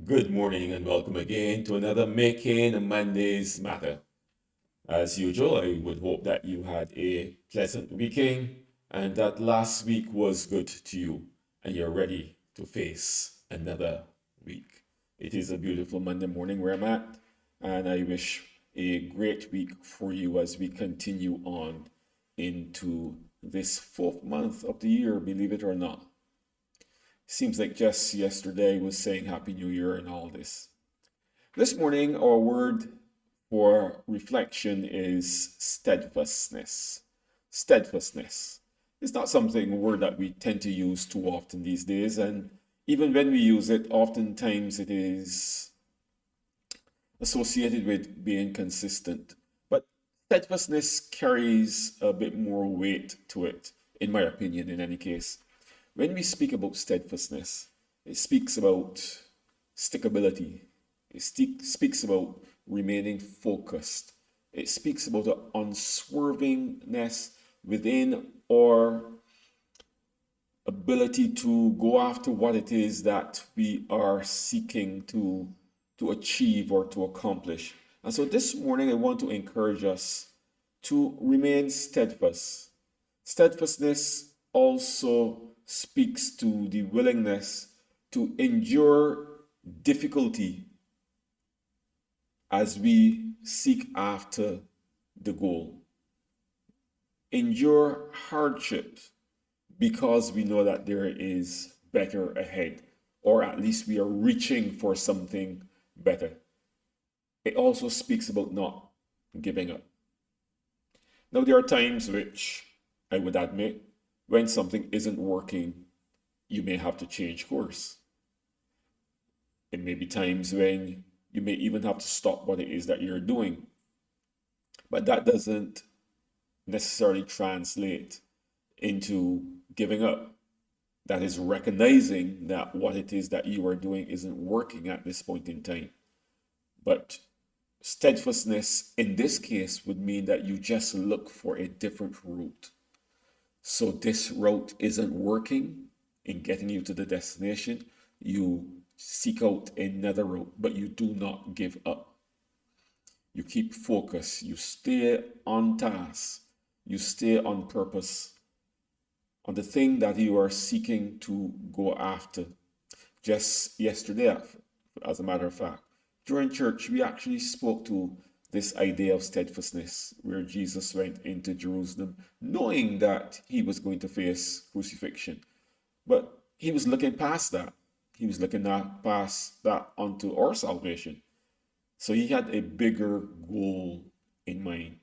Good morning and welcome again to another Making Mondays Matter. As usual, I would hope that you had a pleasant weekend and that last week was good to you and you're ready to face another week. It is a beautiful Monday morning where I'm at, and I wish a great week for you as we continue on into this fourth month of the year, believe it or not. Seems like just yesterday was saying Happy New Year and all this. This morning, our word for reflection is steadfastness. Steadfastness. It's not something, a word that we tend to use too often these days, and even when we use it, oftentimes it is associated with being consistent. But steadfastness carries a bit more weight to it, in my opinion, in any case. When we speak about steadfastness, it speaks about stickability. It speaks about remaining focused. It speaks about the unswervingness within our ability to go after what it is that we are seeking to achieve or to accomplish. And so this morning, I want to encourage us to remain steadfast. Steadfastness also speaks to the willingness to endure difficulty as we seek after the goal. Endure hardships because we know that there is better ahead, or at least we are reaching for something better. It also speaks about not giving up. Now, there are times which I would admit when something isn't working, you may have to change course. It may be times when you may even have to stop what it is that you're doing. But that doesn't necessarily translate into giving up. That is recognizing that what it is that you are doing isn't working at this point in time. But steadfastness in this case would mean that you just look for a different route. So this route isn't working in getting you to the destination. You seek out another route, but you do not give up. You keep focus. You stay on task. You stay on purpose, on the thing that you are seeking to go after. Just yesterday, as a matter of fact, during church, we actually spoke to this idea of steadfastness, where Jesus went into Jerusalem knowing that he was going to face crucifixion. But he was looking past that. He was looking past that onto our salvation. So he had a bigger goal in mind.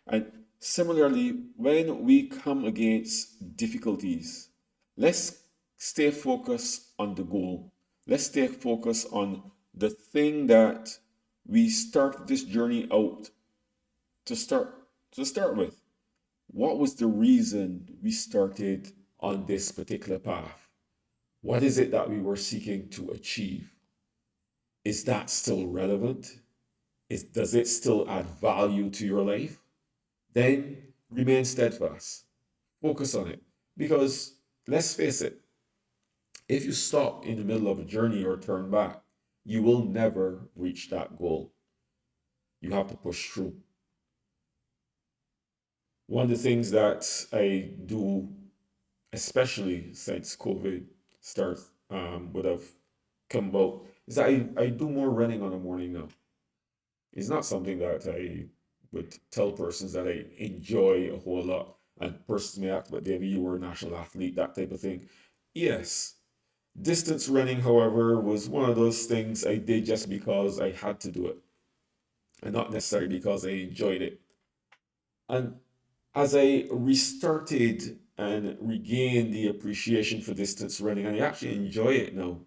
And similarly, when we come against difficulties, let's stay focused on the goal. Let's stay focused on the thing that we start this journey out to start with. What was the reason we started on this particular path? What is it that we were seeking to achieve? Is that still relevant? Does it still add value to your life? Then remain steadfast. Focus on it. Because let's face it, if you stop in the middle of a journey or turn back, you will never reach that goal. You have to push through. One of the things that I do, especially since COVID starts would have come about, is that I do more running on the morning now. It's not something that I would tell persons that I enjoy a whole lot. And persons may ask, but David, you were a national athlete, that type of thing. Yes. Distance running, however, was one of those things I did just because I had to do it, and not necessarily because I enjoyed it. And as I restarted and regained the appreciation for distance running, and I actually enjoy it now,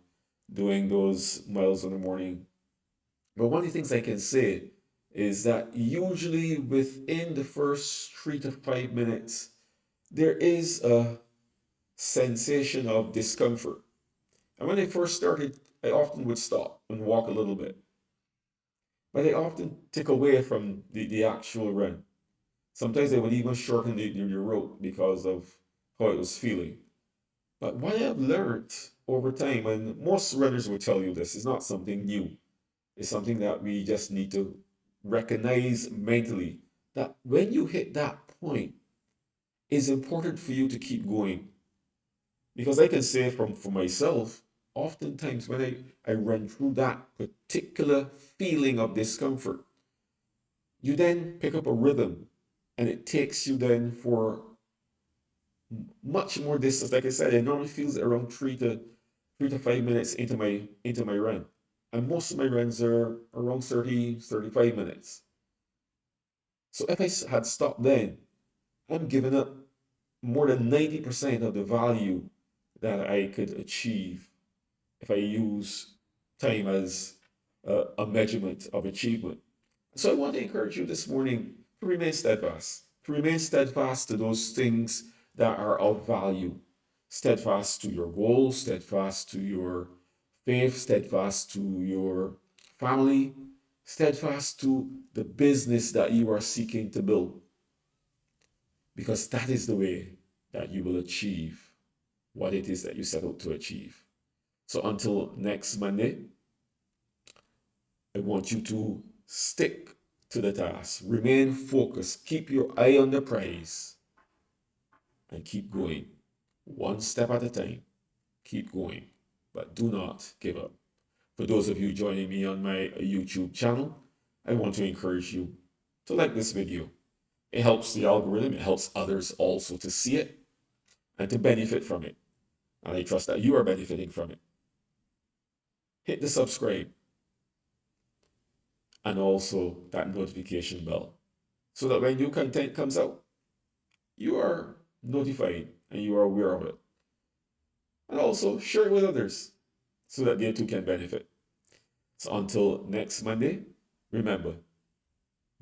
doing those miles in the morning. But one of the things I can say is that usually within the first 3 to 5 minutes, there is a sensation of discomfort. And when I first started, I often would stop and walk a little bit. But I often take away from the actual run. Sometimes I would even shorten the route because of how it was feeling. But what I have learned over time, and most runners will tell you this is not something new. It's something that we just need to recognize mentally that when you hit that point, it's important for you to keep going. Because I can say for myself, oftentimes when I run through that particular feeling of discomfort, you then pick up a rhythm and it takes you then for much more distance. Like I said, it normally feels around 3 to 5 minutes into my run. And most of my runs are around 35 minutes. So if I had stopped then, I'm giving up more than 90% of the value that I could achieve if I use time as a measurement of achievement. So I want to encourage you this morning to remain steadfast to those things that are of value, steadfast to your goals, steadfast to your faith, steadfast to your family, steadfast to the business that you are seeking to build, because that is the way that you will achieve what it is that you set out to achieve. So until next Monday, I want you to stick to the task, remain focused, keep your eye on the prize, and keep going. One step at a time, keep going, but do not give up. For those of you joining me on my YouTube channel, I want to encourage you to like this video. It helps the algorithm, it helps others also to see it and to benefit from it. And I trust that you are benefiting from it. Hit the subscribe and also that notification bell so that when new content comes out, you are notified and you are aware of it. And also share it with others so that they too can benefit. So until next Monday, remember,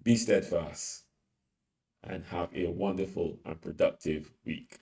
be steadfast and have a wonderful and productive week.